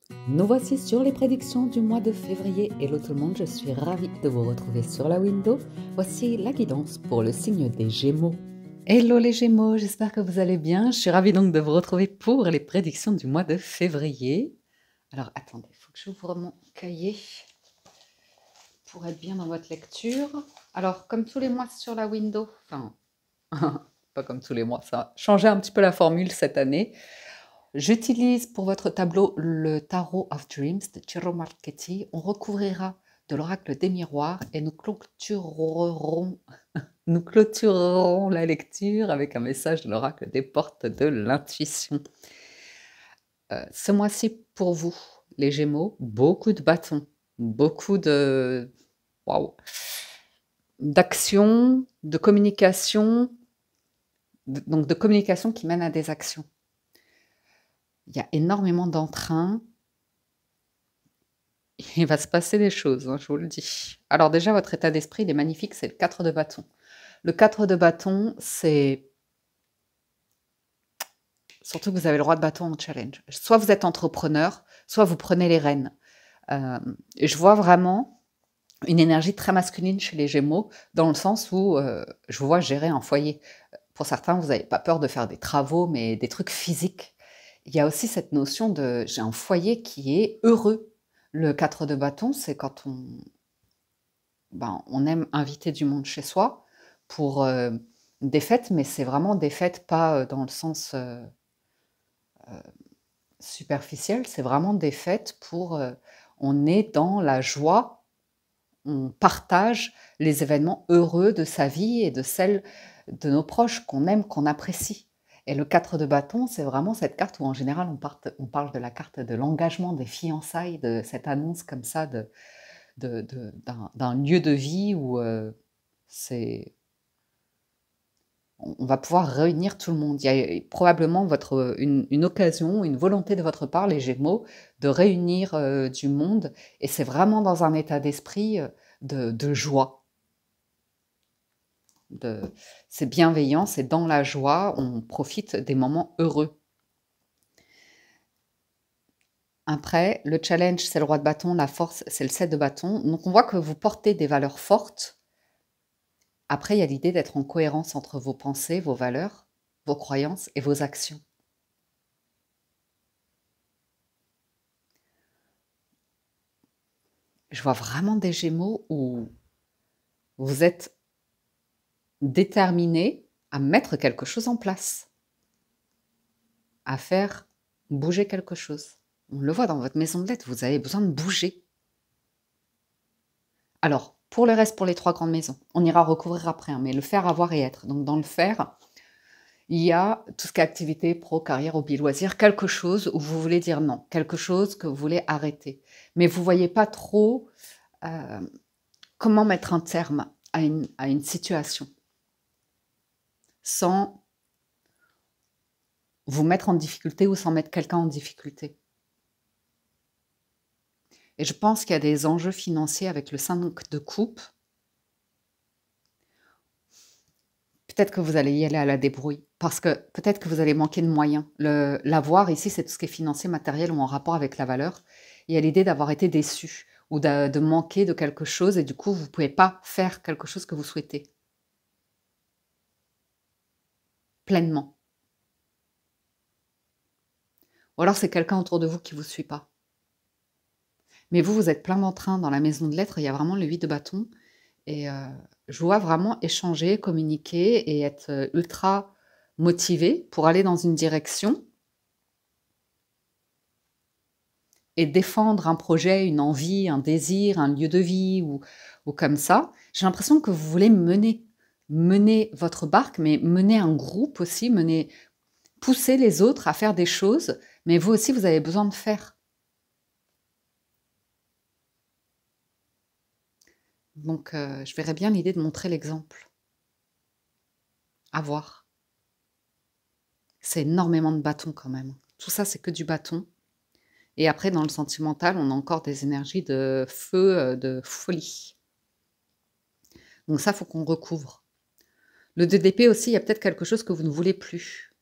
Nous voici sur les prédictions du mois de février. Hello tout le monde, je suis ravie de vous retrouver sur la window. Voici la guidance pour le signe des Gémeaux. Hello les Gémeaux, j'espère que vous allez bien. Je suis ravie donc de vous retrouver pour les prédictions du mois de février. Alors attendez, il faut que j'ouvre mon cahier pour être bien dans votre lecture. Alors comme tous les mois sur la window, enfin pas comme tous les mois, ça a changé un petit peu la formule cette année. J'utilise pour votre tableau le Tarot of Dreams de Ciro Marchetti. On recouvrira de l'oracle des miroirs et nous clôturerons la lecture avec un message de l'oracle des portes de l'intuition. Ce mois-ci, pour vous, les Gémeaux, beaucoup de bâtons, beaucoup de... Waouh, d'action, de communication, donc de communication qui mène à des actions. Il y a énormément d'entrain. Il va se passer des choses, hein, je vous le dis. Alors déjà, votre état d'esprit, il est magnifique, c'est le 4 de bâton. Le 4 de bâton, c'est... Surtout que vous avez le roi de bâton en challenge. Soit vous êtes entrepreneur, soit vous prenez les rênes. Je vois vraiment une énergie très masculine chez les Gémeaux, dans le sens où je vous vois gérer un foyer. Pour certains, vous n'avez pas peur de faire des travaux, mais des trucs physiques. Il y a aussi cette notion de j'ai un foyer qui est heureux. Le 4 de bâton, c'est quand on aime inviter du monde chez soi pour des fêtes, mais c'est vraiment des fêtes pas dans le sens superficiel, c'est vraiment des fêtes pour... on est dans la joie, on partage les événements heureux de sa vie et de celle de nos proches qu'on aime, qu'on apprécie. Et le 4 de bâton, c'est vraiment cette carte où en général on parle de la carte de l'engagement, des fiançailles, de cette annonce comme ça d'un lieu de vie où c'est... on va pouvoir réunir tout le monde. Il y a probablement une occasion, une volonté de votre part, les Gémeaux, de réunir du monde. Et c'est vraiment dans un état d'esprit de joie. C'est bienveillant, c'est dans la joie, on profite des moments heureux. Après, le challenge, c'est le roi de bâton, la force, c'est le 7 de bâton. Donc on voit que vous portez des valeurs fortes. Après, il y a l'idée d'être en cohérence entre vos pensées, vos valeurs, vos croyances et vos actions. Je vois vraiment des Gémeaux où vous êtes déterminé à mettre quelque chose en place, à faire bouger quelque chose. On le voit dans votre maison de lettres, vous avez besoin de bouger. Alors, pour le reste, pour les 3 grandes maisons, on ira recouvrir après, hein, mais le faire, avoir et être. Donc, dans le faire, il y a tout ce qui est activité, pro, carrière, hobby, loisir, quelque chose où vous voulez dire non, quelque chose que vous voulez arrêter. Mais vous ne voyez pas trop comment mettre un terme à une situation sans vous mettre en difficulté ou sans mettre quelqu'un en difficulté. Et je pense qu'il y a des enjeux financiers avec le 5 de coupe. Peut-être que vous allez y aller à la débrouille, parce que peut-être que vous allez manquer de moyens. L'avoir ici, c'est tout ce qui est financier, matériel ou en rapport avec la valeur. Il y a l'idée d'avoir été déçu ou de manquer de quelque chose et du coup, vous ne pouvez pas faire quelque chose que vous souhaitez pleinement. Ou alors c'est quelqu'un autour de vous qui ne vous suit pas. Mais vous êtes plein d'entrain dans la maison de lettres, il y a vraiment le 8 de bâton. Et je vois vraiment échanger, communiquer et être ultra motivé pour aller dans une direction et défendre un projet, une envie, un désir, un lieu de vie ou comme ça. J'ai l'impression que vous voulez mener votre barque, mais mener un groupe aussi, pousser les autres à faire des choses, mais vous aussi, vous avez besoin de faire. Donc, je verrais bien l'idée de montrer l'exemple. À voir. C'est énormément de bâtons quand même. Tout ça, c'est que du bâton. Et après, dans le sentimental, on a encore des énergies de feu, de folie. Donc ça, il faut qu'on recouvre. Le 2 d'épée aussi, il y a peut-être quelque chose que vous ne voulez plus.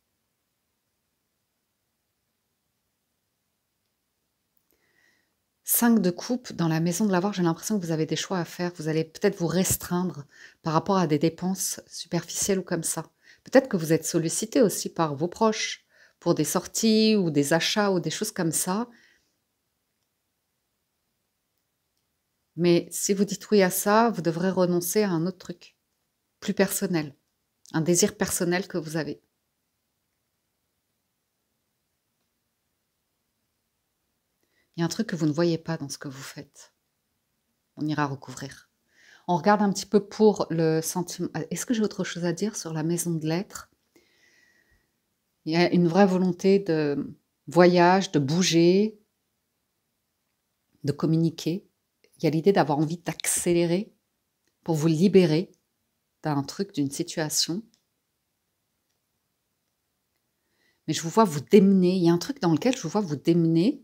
5 de coupe dans la maison de l'avoir, j'ai l'impression que vous avez des choix à faire. Vous allez peut-être vous restreindre par rapport à des dépenses superficielles ou comme ça. Peut-être que vous êtes sollicité aussi par vos proches pour des sorties ou des achats ou des choses comme ça. Mais si vous dites oui à ça, vous devrez renoncer à un autre truc, plus personnel, un désir personnel que vous avez. Il y a un truc que vous ne voyez pas dans ce que vous faites. On ira recouvrir. On regarde un petit peu pour le sentiment. Est-ce que j'ai autre chose à dire sur la maison de l'être? Il y a une vraie volonté de voyage, de bouger, de communiquer. Il y a l'idée d'avoir envie d'accélérer pour vous libérer d'un truc, d'une situation. Mais je vous vois vous démener. Il y a un truc dans lequel je vous vois vous démener.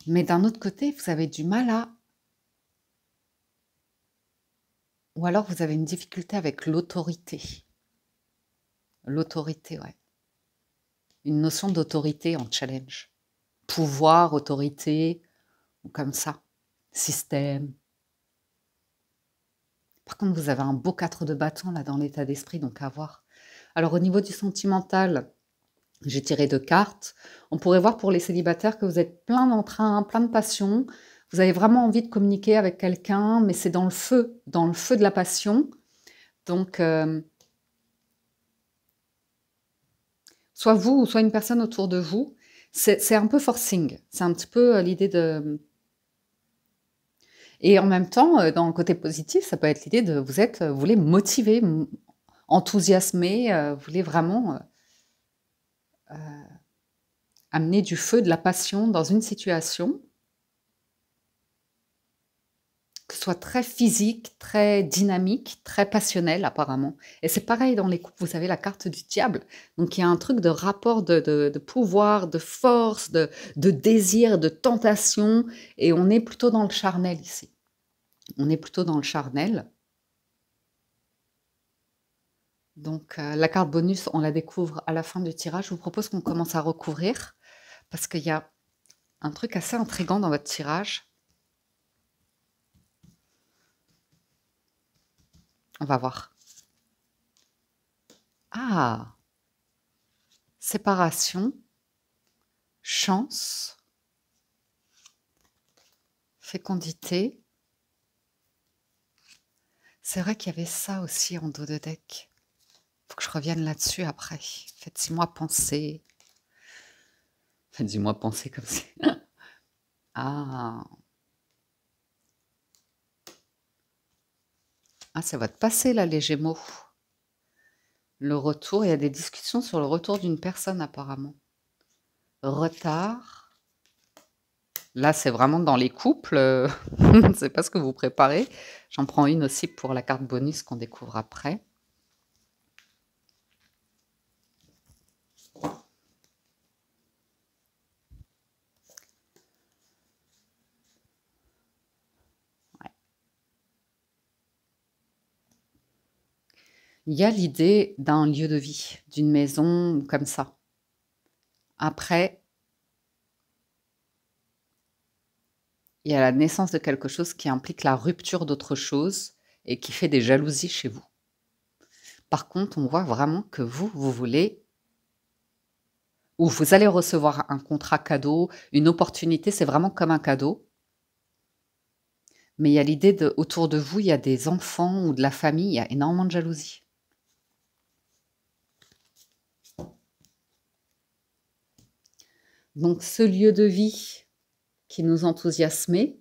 Mais d'un autre côté, vous avez du mal à... Ou alors vous avez une difficulté avec l'autorité. L'autorité, ouais. Une notion d'autorité en challenge. Pouvoir, autorité, ou comme ça. Système. Par contre, vous avez un beau 4 de bâton là dans l'état d'esprit, donc à voir. Alors au niveau du sentimental, j'ai tiré 2 cartes. On pourrait voir pour les célibataires que vous êtes plein d'entrain, plein de passion. Vous avez vraiment envie de communiquer avec quelqu'un, mais c'est dans le feu de la passion. Donc, soit vous ou soit une personne autour de vous, c'est un peu forcing. C'est un petit peu l'idée de... Et en même temps, dans le côté positif, ça peut être l'idée de vous voulez motiver, enthousiasmer, vous voulez vraiment amener du feu, de la passion dans une situation, que ce soit très physique, très dynamique, très passionnel apparemment. Et c'est pareil dans les couples, vous avez la carte du diable. Donc il y a un truc de rapport de pouvoir, de force, de désir, de tentation. Et on est plutôt dans le charnel ici. On est plutôt dans le charnel. Donc la carte bonus, on la découvre à la fin du tirage. Je vous propose qu'on commence à recouvrir parce qu'il y a un truc assez intriguant dans votre tirage. On va voir. Ah! Séparation, chance, fécondité. C'est vrai qu'il y avait ça aussi en dos de deck. Faut que je revienne là-dessus après. Faites-moi penser. Faites-moi penser comme si... Ah! Ah, c'est votre passé là, les Gémeaux. Le retour, il y a des discussions sur le retour d'une personne apparemment. Retard. Là, c'est vraiment dans les couples. C'est pas ce que vous préparez. J'en prends une aussi pour la carte bonus qu'on découvre après. Ouais. Il y a l'idée d'un lieu de vie, d'une maison comme ça. Après, il y a la naissance de quelque chose qui implique la rupture d'autre chose et qui fait des jalousies chez vous. Par contre, on voit vraiment que vous voulez, ou vous allez recevoir un contrat cadeau, une opportunité, c'est vraiment comme un cadeau. Mais il y a l'idée de, autour de vous, il y a des enfants ou de la famille, il y a énormément de jalousie. Donc ce lieu de vie qui nous enthousiasmait,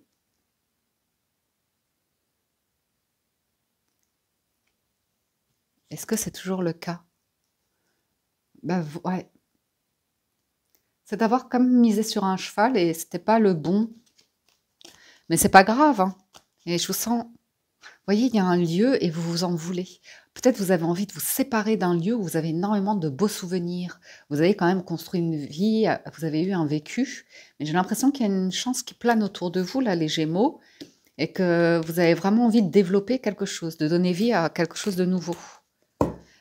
est-ce que c'est toujours le cas? Ben, ouais. C'est d'avoir comme misé sur un cheval et c'était pas le bon. Mais c'est pas grave, hein. Et je vous sens... Vous voyez, il y a un lieu et vous vous en voulez. Peut-être vous avez envie de vous séparer d'un lieu où vous avez énormément de beaux souvenirs. Vous avez quand même construit une vie, vous avez eu un vécu. Mais j'ai l'impression qu'il y a une chance qui plane autour de vous, là, les Gémeaux, et que vous avez vraiment envie de développer quelque chose, de donner vie à quelque chose de nouveau.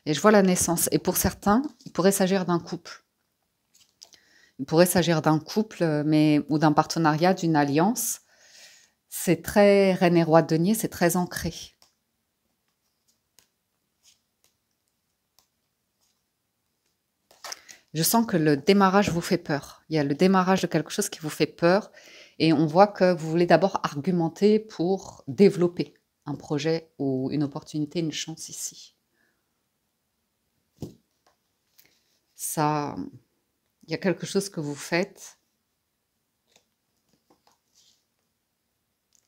Et je vois la naissance. Et pour certains, il pourrait s'agir d'un couple. Il pourrait s'agir d'un couple, mais ou d'un partenariat, d'une alliance. C'est très reine et roi de denier, c'est très ancré. Je sens que le démarrage vous fait peur. Il y a le démarrage de quelque chose qui vous fait peur et on voit que vous voulez d'abord argumenter pour développer un projet ou une opportunité, une chance ici. Ça, il y a quelque chose que vous faites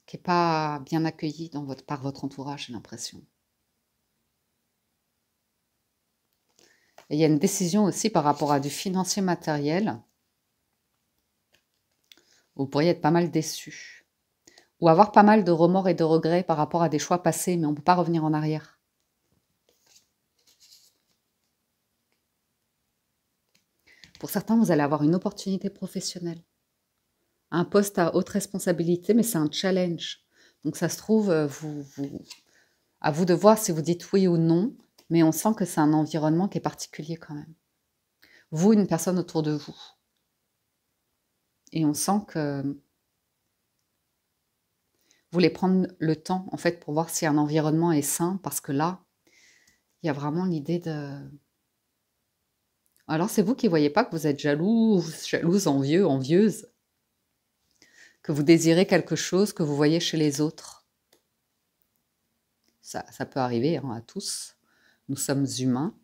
qui n'est pas bien accueilli par votre entourage, j'ai l'impression. Et il y a une décision aussi par rapport à du financier matériel. Vous pourriez être pas mal déçu. Ou avoir pas mal de remords et de regrets par rapport à des choix passés, mais on ne peut pas revenir en arrière. Pour certains, vous allez avoir une opportunité professionnelle. Un poste à haute responsabilité, mais c'est un challenge. Donc ça se trouve, à vous de voir si vous dites oui ou non, mais on sent que c'est un environnement qui est particulier quand même. Vous, une personne autour de vous. Et on sent que vous voulez prendre le temps, en fait, pour voir si un environnement est sain, parce que là, il y a vraiment l'idée de... Alors, c'est vous qui ne voyez pas que vous êtes jaloux, jalouse, envieux, envieuse, que vous désirez quelque chose que vous voyez chez les autres. Ça peut arriver hein, à tous. Nous sommes humains.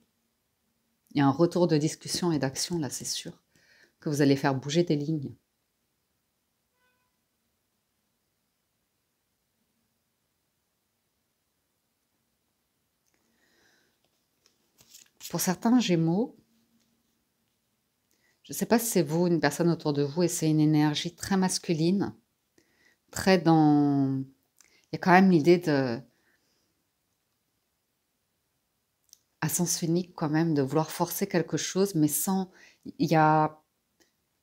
Il y a un retour de discussion et d'action, là, c'est sûr, que vous allez faire bouger des lignes. Pour certains Gémeaux, je ne sais pas si c'est vous, une personne autour de vous, et c'est une énergie très masculine, très dans... Il y a quand même l'idée de... à sens unique quand même, de vouloir forcer quelque chose, mais sans... Il y a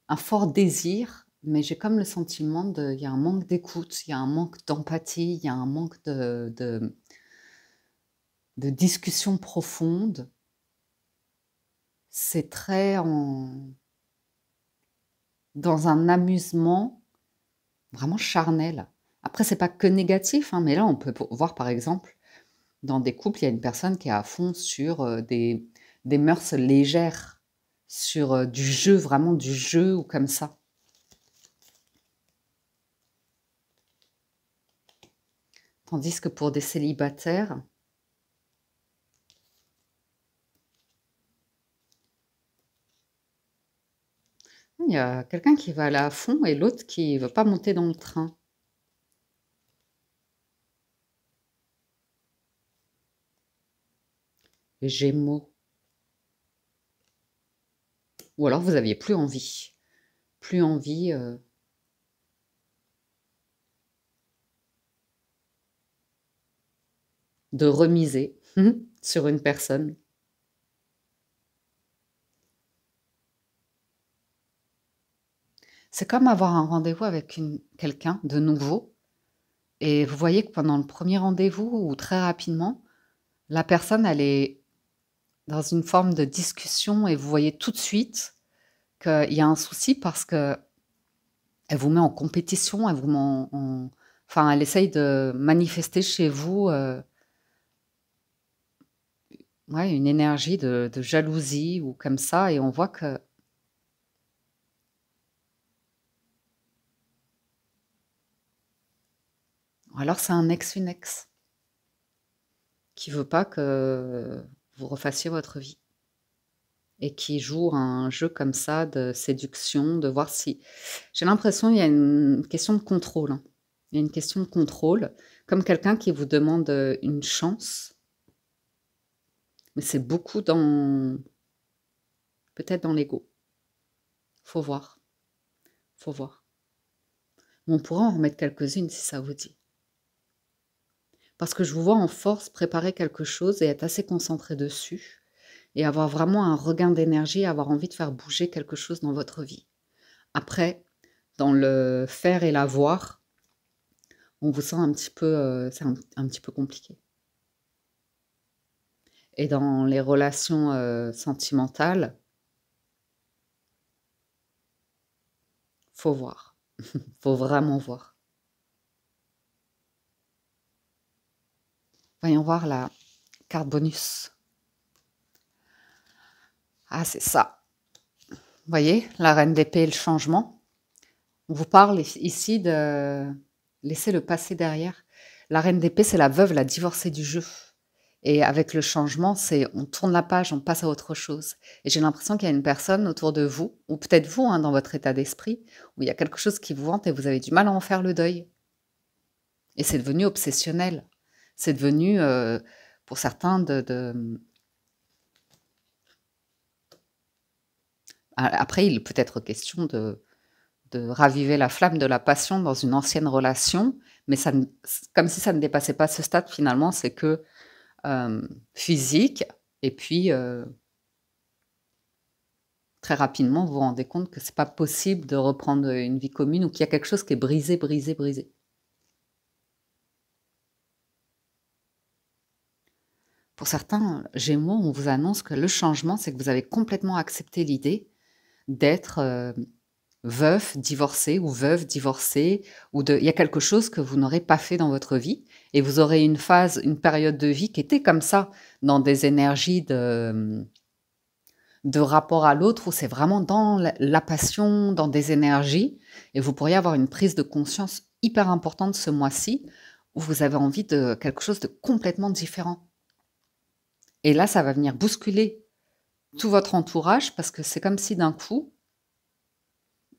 un fort désir, mais j'ai comme le sentiment de... Il y a un manque d'écoute, il y a un manque d'empathie, il y a un manque de discussion profonde. C'est très dans un amusement vraiment charnel. Après, c'est pas que négatif, hein, mais là, on peut voir par exemple, dans des couples, il y a une personne qui est à fond sur des mœurs légères, sur du jeu, vraiment du jeu ou comme ça. Tandis que pour des célibataires, il y a quelqu'un qui va aller à fond et l'autre qui ne veut pas monter dans le train. Les Gémeaux. Ou alors vous aviez plus envie. Plus envie de remiser sur une personne. C'est comme avoir un rendez-vous avec quelqu'un de nouveau. Et vous voyez que pendant le premier rendez-vous, ou très rapidement, la personne, elle est dans une forme de discussion et vous voyez tout de suite qu'il y a un souci parce que elle vous met en compétition, elle vous met enfin, elle essaye de manifester chez vous ouais, une énergie de jalousie ou comme ça, et on voit que alors c'est un ex, une ex qui veut pas que vous refassiez votre vie et qui joue un jeu comme ça de séduction, de voir si... J'ai l'impression qu'il y a une question de contrôle. Hein. Il y a une question de contrôle, comme quelqu'un qui vous demande une chance, mais c'est beaucoup dans... peut-être dans l'ego. Faut voir, faut voir. Mais on pourra en remettre quelques-unes si ça vous dit. Parce que je vous vois en force préparer quelque chose et être assez concentré dessus et avoir vraiment un regain d'énergie, avoir envie de faire bouger quelque chose dans votre vie. Après, dans le faire et l'avoir, on vous sent un petit peu, c'est un petit peu compliqué. Et dans les relations sentimentales, faut voir. Faut vraiment voir. Voyons voir la carte bonus. Ah, c'est ça. Vous voyez, la reine d'épée et le changement. On vous parle ici de laisser le passé derrière. La reine d'épée, c'est la veuve, la divorcée du jeu. Et avec le changement, c'est on tourne la page, on passe à autre chose. Et j'ai l'impression qu'il y a une personne autour de vous, ou peut-être vous, hein, dans votre état d'esprit, où il y a quelque chose qui vous hante et vous avez du mal à en faire le deuil. Et c'est devenu obsessionnel. C'est devenu, pour certains, Après, il peut être question de raviver la flamme de la passion dans une ancienne relation, mais ça comme si ça ne dépassait pas ce stade finalement, c'est que physique, et puis très rapidement, vous vous rendez compte que c'est pas possible de reprendre une vie commune ou qu'il y a quelque chose qui est brisé, brisé, brisé. Pour certains Gémeaux, on vous annonce que le changement, c'est que vous avez complètement accepté l'idée d'être veuf, divorcé ou veuve, divorcée, il y a quelque chose que vous n'aurez pas fait dans votre vie et vous aurez une phase, une période de vie qui était comme ça, dans des énergies de rapport à l'autre où c'est vraiment dans la passion, dans des énergies et vous pourriez avoir une prise de conscience hyper importante ce mois-ci où vous avez envie de quelque chose de complètement différent. Et là, ça va venir bousculer tout votre entourage parce que c'est comme si d'un coup,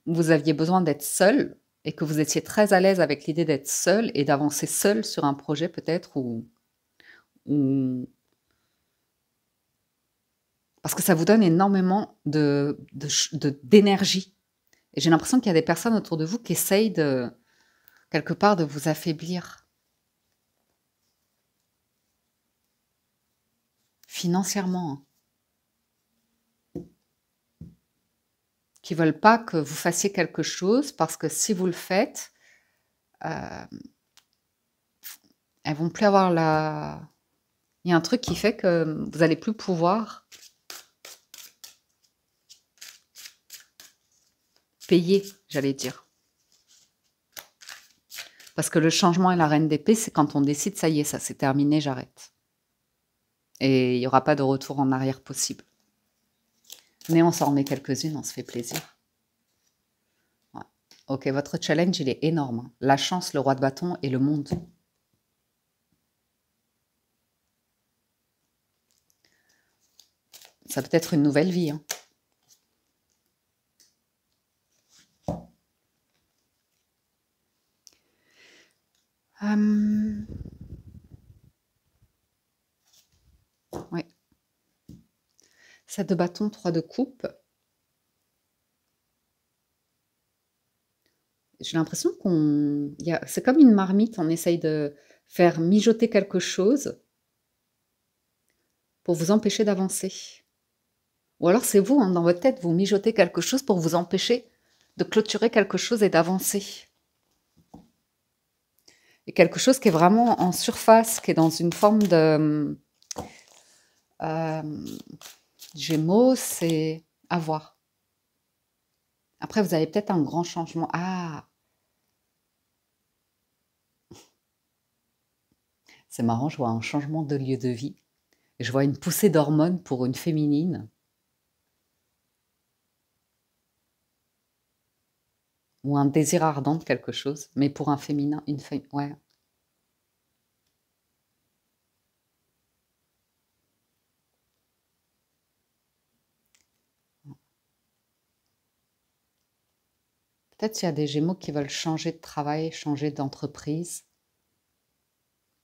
vous aviez besoin d'être seul et que vous étiez très à l'aise avec l'idée d'être seul et d'avancer seul sur un projet peut-être ou parce que ça vous donne énormément d'énergie. Et j'ai l'impression qu'il y a des personnes autour de vous qui essayent quelque part de vous affaiblir financièrement, hein. Qui veulent pas que vous fassiez quelque chose parce que si vous le faites, elles vont plus avoir il y a un truc qui fait que vous allez plus pouvoir payer, j'allais dire. Parce que le changement et la reine d'épée, c'est quand on décide, ça y est, ça c'est terminé, j'arrête. Et il n'y aura pas de retour en arrière possible. Mais on s'en remet quelques-unes, on se fait plaisir. Ouais. Ok, votre challenge, il est énorme, hein. La chance, le roi de bâton et le monde. Ça peut être une nouvelle vie, hein. Oui. 7 de bâton, 3 de coupe. J'ai l'impression c'est comme une marmite, on essaye de faire mijoter quelque chose pour vous empêcher d'avancer. Ou alors c'est vous, hein, dans votre tête, vous mijotez quelque chose pour vous empêcher de clôturer quelque chose et d'avancer. Et quelque chose qui est vraiment en surface, qui est dans une forme de Gémeaux, c'est à voir. Après, vous avez peut-être un grand changement. Ah, c'est marrant, je vois un changement de lieu de vie. Je vois une poussée d'hormones pour une féminine. Ou un désir ardent de quelque chose, mais pour un féminin, ouais. Peut-être s'il y a des Gémeaux qui veulent changer de travail, changer d'entreprise,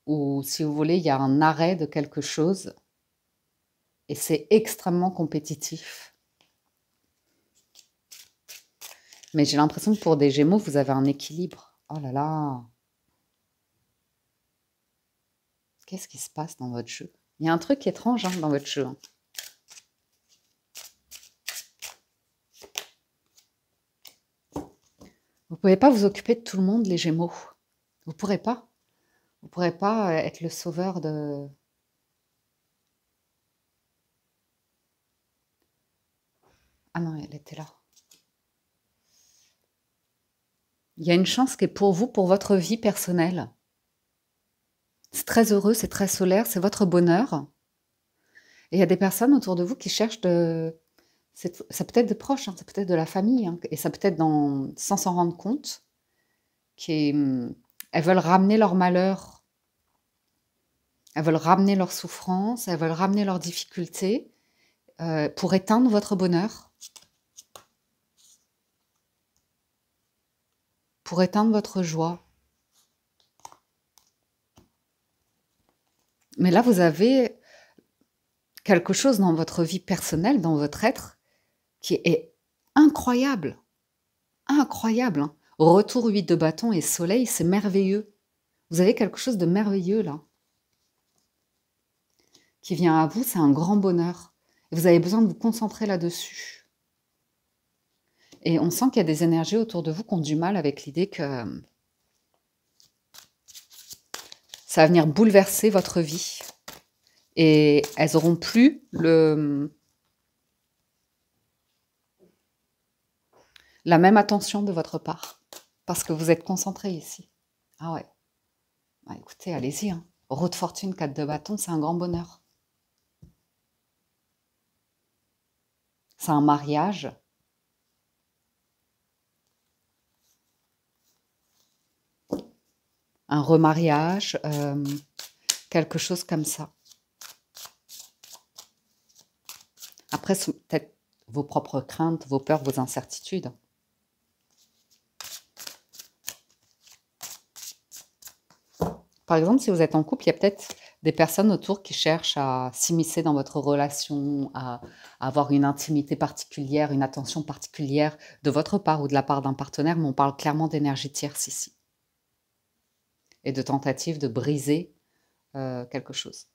ou si vous voulez, il y a un arrêt de quelque chose, et c'est extrêmement compétitif. Mais j'ai l'impression que pour des Gémeaux, vous avez un équilibre. Oh là là! Qu'est-ce qui se passe dans votre jeu? Il y a un truc étrange, hein, dans votre jeu, hein. Vous ne pouvez pas vous occuper de tout le monde, les Gémeaux. Vous ne pourrez pas. Vous ne pourrez pas être le sauveur de... Ah non, elle était là. Il y a une chance qui est pour vous, pour votre vie personnelle. C'est très heureux, c'est très solaire, c'est votre bonheur. Et il y a des personnes autour de vous qui cherchent de... Ça peut être de proches, hein, ça peut être de la famille, hein, et ça peut être sans s'en rendre compte, elles veulent ramener leur malheur, elles veulent ramener leur souffrance, elles veulent ramener leurs difficultés pour éteindre votre bonheur, pour éteindre votre joie. Mais là, vous avez quelque chose dans votre vie personnelle, dans votre être, qui est incroyable. Incroyable. Hein. Retour 8 de bâton et soleil, c'est merveilleux. Vous avez quelque chose de merveilleux là. Qui vient à vous, c'est un grand bonheur. Et vous avez besoin de vous concentrer là-dessus. Et on sent qu'il y a des énergies autour de vous qui ont du mal avec l'idée que ça va venir bouleverser votre vie. Et elles n'auront plus la même attention de votre part. Parce que vous êtes concentré ici. Ah ouais. Bah, écoutez, allez-y. Hein. Roue de fortune, 4 de bâton, c'est un grand bonheur. C'est un mariage. Un remariage. Quelque chose comme ça. Après, c'est peut-être vos propres craintes, vos peurs, vos incertitudes. Par exemple, si vous êtes en couple, il y a peut-être des personnes autour qui cherchent à s'immiscer dans votre relation, à avoir une intimité particulière, une attention particulière de votre part ou de la part d'un partenaire, mais on parle clairement d'énergie tierce ici. Et de tentative de briser quelque chose.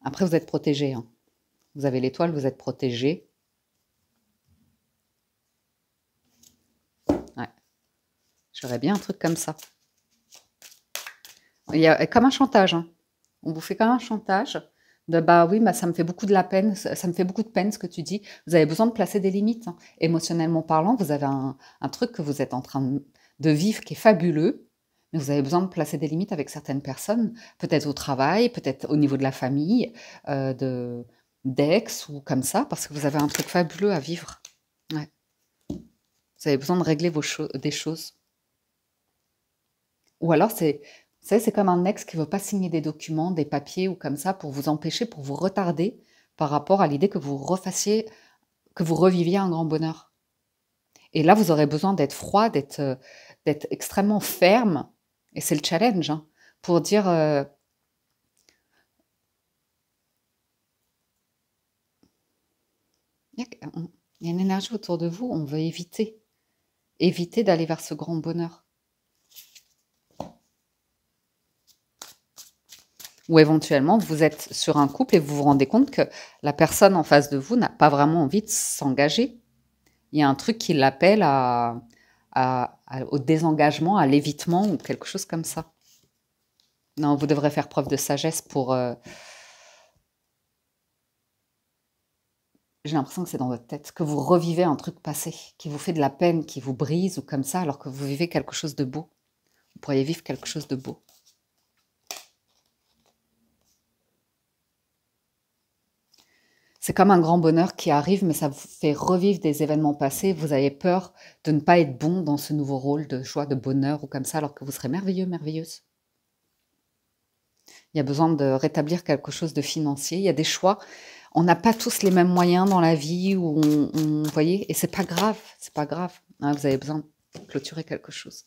Après, vous êtes protégé. Hein. Vous avez l'étoile, vous êtes protégé. Ouais. J'aurais bien un truc comme ça. Il y a comme un chantage. Hein. On vous fait comme un chantage. De bah oui, bah, ça me fait beaucoup de la peine, ça me fait beaucoup de peine ce que tu dis. Vous avez besoin de placer des limites. Hein. Émotionnellement parlant, vous avez un truc que vous êtes en train de vivre qui est fabuleux. Mais vous avez besoin de placer des limites avec certaines personnes, peut-être au travail, peut-être au niveau de la famille, d'ex ou comme ça, parce que vous avez un truc fabuleux à vivre. Ouais. Vous avez besoin de régler des choses. Ou alors, vous savez, c'est comme un ex qui ne veut pas signer des documents, des papiers ou comme ça pour vous empêcher, pour vous retarder par rapport à l'idée que vous reviviez un grand bonheur. Et là, vous aurez besoin d'être froid, d'être extrêmement ferme. Et c'est le challenge, hein, pour dire... il y a une énergie autour de vous, on veut éviter d'aller vers ce grand bonheur. Ou éventuellement, vous êtes sur un couple et vous vous rendez compte que la personne en face de vous n'a pas vraiment envie de s'engager. Il y a un truc qui l'appelle au désengagement, à l'évitement ou quelque chose comme ça. Non, vous devrez faire preuve de sagesse pour... J'ai l'impression que c'est dans votre tête, que vous revivez un truc passé, qui vous fait de la peine, qui vous brise ou comme ça, alors que vous vivez quelque chose de beau. Vous pourriez vivre quelque chose de beau. C'est comme un grand bonheur qui arrive, mais ça vous fait revivre des événements passés. Vous avez peur de ne pas être bon dans ce nouveau rôle de joie, de bonheur ou comme ça, alors que vous serez merveilleux, merveilleuse. Il y a besoin de rétablir quelque chose de financier. Il y a des choix. On n'a pas tous les mêmes moyens dans la vie, où vous voyez, et c'est pas grave, c'est pas grave. Hein, vous avez besoin de clôturer quelque chose.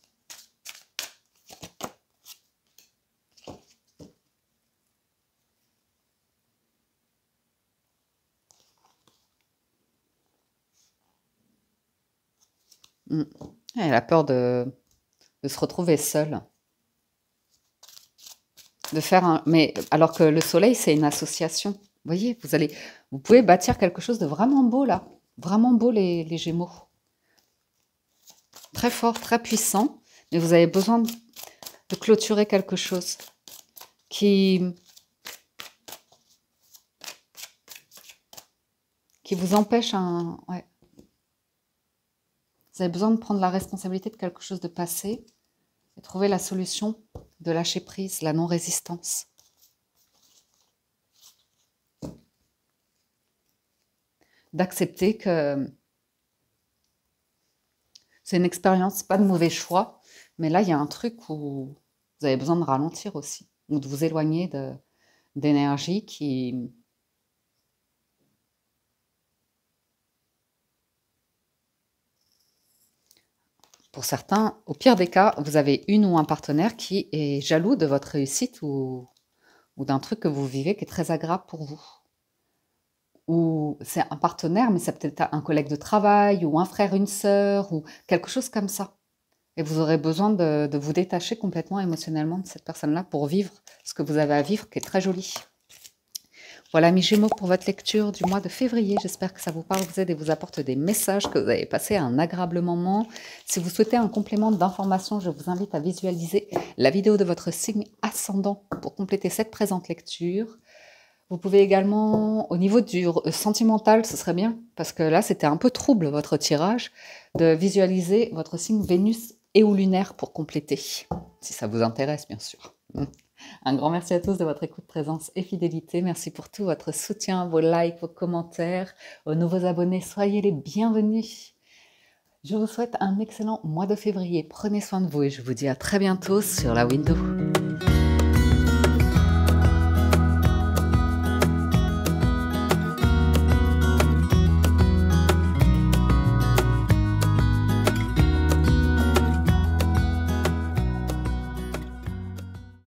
Elle a peur de se retrouver seule. De faire mais alors que le soleil, c'est une association. Vous voyez, vous pouvez bâtir quelque chose de vraiment beau là. Vraiment beau les Gémeaux. très fort, très puissant, mais vous avez besoin de clôturer quelque chose qui vous empêche ouais. Vous avez besoin de prendre la responsabilité de quelque chose de passé et trouver la solution de lâcher prise, la non-résistance. D'accepter que c'est une expérience, pas de mauvais choix, mais là, il y a un truc où vous avez besoin de ralentir aussi, ou de vous éloigner d'énergie qui... Pour certains, au pire des cas, vous avez une ou un partenaire qui est jaloux de votre réussite ou d'un truc que vous vivez qui est très agréable pour vous. Ou c'est un partenaire, mais c'est peut-être un collègue de travail, ou un frère, une sœur, ou quelque chose comme ça. Et vous aurez besoin de vous détacher complètement émotionnellement de cette personne-là pour vivre ce que vous avez à vivre, qui est très joli. Voilà, mes Gémeaux, pour votre lecture du mois de février. J'espère que ça vous parle, vous aide et vous apporte des messages, que vous avez passé un agréable moment. Si vous souhaitez un complément d'information, je vous invite à visualiser la vidéo de votre signe ascendant pour compléter cette présente lecture. Vous pouvez également, au niveau du sentimental, ce serait bien, parce que là, c'était un peu trouble, votre tirage, de visualiser votre signe Vénus et ou lunaire pour compléter, si ça vous intéresse, bien sûr. Un grand merci à tous de votre écoute, présence et fidélité. Merci pour tout votre soutien, vos likes, vos commentaires. Aux nouveaux abonnés, soyez les bienvenus. Je vous souhaite un excellent mois de février. Prenez soin de vous et je vous dis à très bientôt sur la Window.